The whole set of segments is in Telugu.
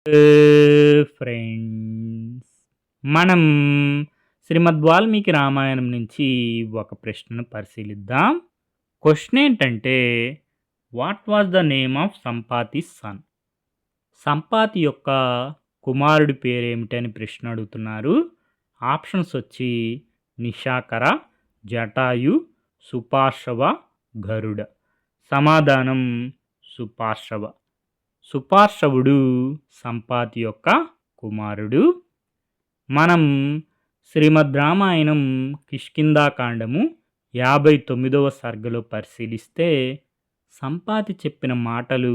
ఫ్రెండ్స్, మనం శ్రీమద్ వాల్మీకి రామాయణం నుంచి ఒక ప్రశ్నను పరిశీలిద్దాం. క్వశ్చన్ ఏంటంటే, what was the name of Sampati son? Sampati యొక్క కుమారుడి పేరేమిటి అని ప్రశ్న అడుగుతున్నారు. ఆప్షన్స్ వచ్చి నిశాకర, జటాయు, సుపార్శ్వ, గరుడ. సమాధానం సుపార్శ్వ. సుపార్శ్వుడు సంపాతి యొక్క కుమారుడు. మనం శ్రీమద్ రామాయణం కిష్కింధాకాండము 59వ సర్గలో పరిశీలిస్తే సంపాతి చెప్పిన మాటలు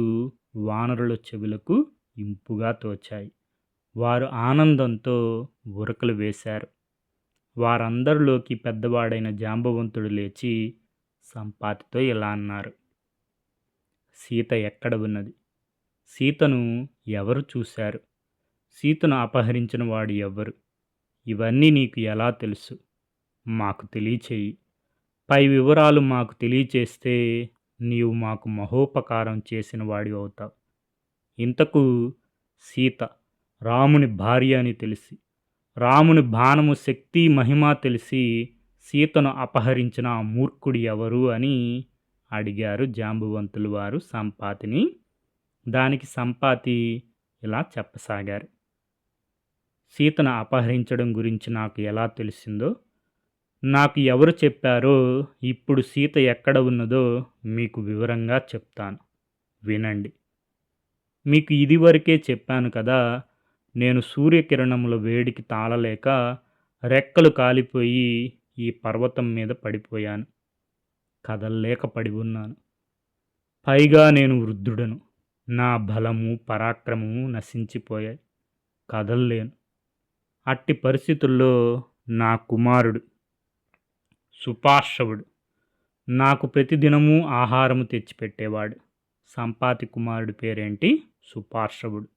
వానరుల చెవులకు ఇంపుగా తోచాయి. వారు ఆనందంతో ఉరకలు వేశారు. వారందరిలోకి పెద్దవాడైన జాంబవంతుడు లేచి సంపాతితో ఇలా అన్నారు: సీత ఎక్కడ ఉన్నది? సీతను ఎవరు చూశారు? సీతను అపహరించిన వాడు ఎవరు? ఇవన్నీ నీకు ఎలా తెలుసు? మాకు తెలియచేయి. పై వివరాలు మాకు తెలియచేస్తే నీవు మాకు మహోపకారం చేసిన వాడి అవుతావు. ఇంతకు సీత రాముని భార్య అని తెలిసి, రాముని బాణము శక్తి మహిమ తెలిసి సీతను అపహరించిన ఆ మూర్ఖుడు ఎవరు అని అడిగారు జాంబవంతులు వారు సంపాతిని. దానికి సంపాతి ఇలా చెప్పసాగారు: సీతను అపహరించడం గురించి నాకు ఎలా తెలిసిందో, నాకు ఎవరు చెప్పారో, ఇప్పుడు సీత ఎక్కడ ఉన్నదో మీకు వివరంగా చెప్తాను, వినండి. మీకు ఇదివరకే చెప్పాను కదా, నేను సూర్యకిరణముల వేడికి తాళలేక రెక్కలు కాలిపోయి ఈ పర్వతం మీద పడిపోయాను. కదల్లేక పడి ఉన్నాను. పైగా నేను వృద్ధుడను. నా బలము పరాక్రమము నశించిపోయాయి. కదల్లేను. అట్టి పరిస్థితుల్లో నా కుమారుడు సుపార్శ్వుడు నాకు ప్రతిదినము ఆహారము తెచ్చిపెట్టేవాడు. సంపాతి కుమారుడి పేరేంటి? సుపార్శ్వుడు.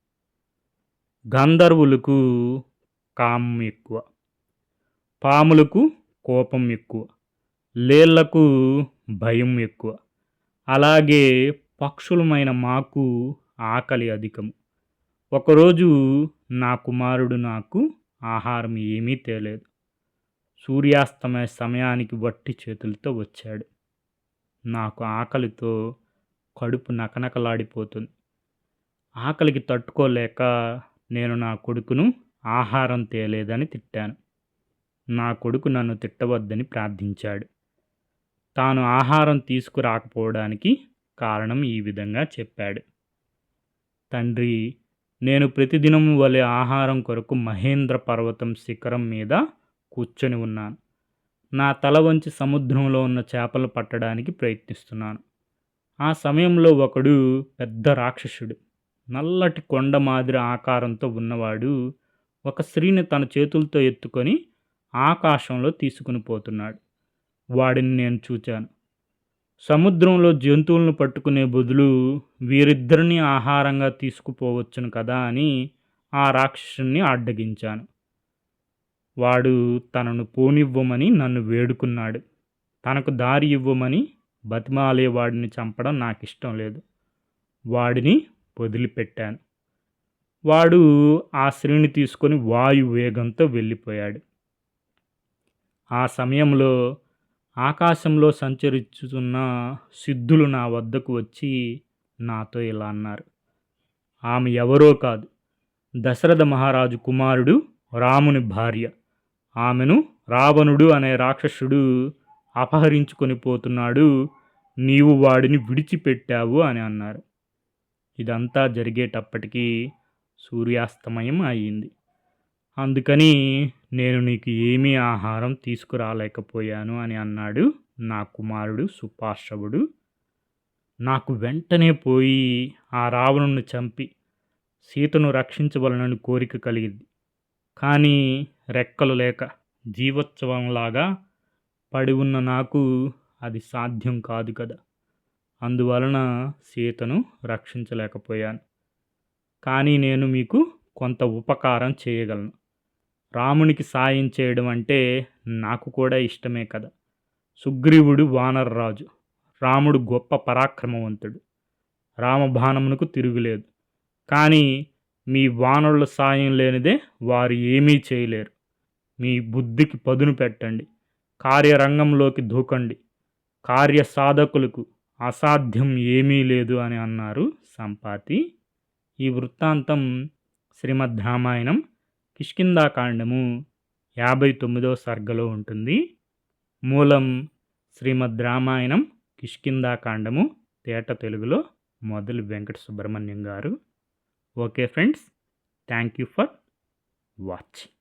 గంధర్వులకు కామం ఎక్కువ, పాములకు కోపం ఎక్కువ, లేళ్లకు భయం ఎక్కువ. అలాగే పక్షులమైన మాకు ఆకలి అధికము. ఒకరోజు నా కుమారుడు నాకు ఆహారం ఏమీ తేలేదు. సూర్యాస్తమయ సమయానికి వట్టి చేతులతో వచ్చాడు. నాకు ఆకలితో కడుపు నకనకలాడిపోతుంది. ఆకలికి తట్టుకోలేక నేను నా కొడుకును ఆహారం తేలేదని తిట్టాను. నా కొడుకు నన్ను తిట్టవద్దని ప్రార్థించాడు. తాను ఆహారం తీసుకురాకపోవడానికి కారణం ఈ విధంగా చెప్పాడు: తండ్రి, నేను ప్రతిదినం వలె ఆహారం కొరకు మహేంద్ర పర్వతం శిఖరం మీద కూర్చొని ఉన్నాను. నా తల వంచి సముద్రంలో ఉన్న చేపలు పట్టడానికి ప్రయత్నిస్తున్నాను. ఆ సమయంలో ఒకడు పెద్ద రాక్షసుడు, నల్లటి కొండ మాదిరి ఆకారంతో ఉన్నవాడు, ఒక స్త్రీని తన చేతులతో ఎత్తుకొని ఆకాశంలో తీసుకుని పోతున్నాడు. వాడిని నేను చూచాను. సముద్రంలో జంతువులను పట్టుకునే బదులు వీరిద్దరిని ఆహారంగా తీసుకుపోవచ్చును కదా అని ఆ రాక్షసుని అడ్డగించాను. వాడు తనను పోనివ్వమని నన్ను వేడుకున్నాడు. తనకు దారి ఇవ్వమని బతిమాలే వాడిని చంపడం నాకు ఇష్టం లేదు. వాడిని వదిలిపెట్టాను. వాడు ఆ స్త్రీని తీసుకొని వాయు వేగంతో వెళ్ళిపోయాడు. ఆ సమయంలో ఆకాశంలో సంచరిస్తున్న సిద్ధులు నా వద్దకు వచ్చి నాతో ఇలా అన్నారు: ఆమె ఎవరో కాదు, దశరథ మహారాజు కుమారుడు రాముని భార్య. ఆమెను రావణుడు అనే రాక్షసుడు అపహరించుకొని పోతున్నాడు. నీవు వాడిని విడిచిపెట్టావు అని అన్నారు. ఇదంతా జరిగేటప్పటికీ సూర్యాస్తమయం అయింది. అందుకని నేను నీకు ఏమీ ఆహారం తీసుకురాలేకపోయాను అని అన్నాడు నా కుమారుడు సుపార్శ్వుడు. నాకు వెంటనే పోయి ఆ రావణుని చంపి సీతను రక్షించవలనని కోరిక కలిగింది. కానీ రెక్కలు లేక జీవోత్సవంలాగా పడి ఉన్న నాకు అది సాధ్యం కాదు కదా. అందువలన సీతను రక్షించలేకపోయాను. కానీ నేను మీకు కొంత ఉపకారం చేయగలను. రామునికి సాయం చేయడం అంటే నాకు కూడా ఇష్టమే కదా. సుగ్రీవుడు వానరరాజు, రాముడు గొప్ప పరాక్రమవంతుడు. రామబాణమునకు తిరుగులేదు. కానీ మీ వానరుల సాయం లేనిదే వారు ఏమీ చేయలేరు. మీ బుద్ధికి పదును పెట్టండి, కార్యరంగంలోకి దూకండి, కార్యసాధకులకు అసాధ్యం ఏమీ లేదు అని అన్నారు సంపాతి. ఈ వృత్తాంతం శ్రీమద్ రామాయణం కిష్కింధాకాండము 59వ సర్గలో ఉంటుంది. మూలం శ్రీమద్ రామాయణం కిష్కింధాకాండము, తేట తెలుగులో మొదలు వెంకట సుబ్రహ్మణ్యం గారు. Okay friends, thank you for watching.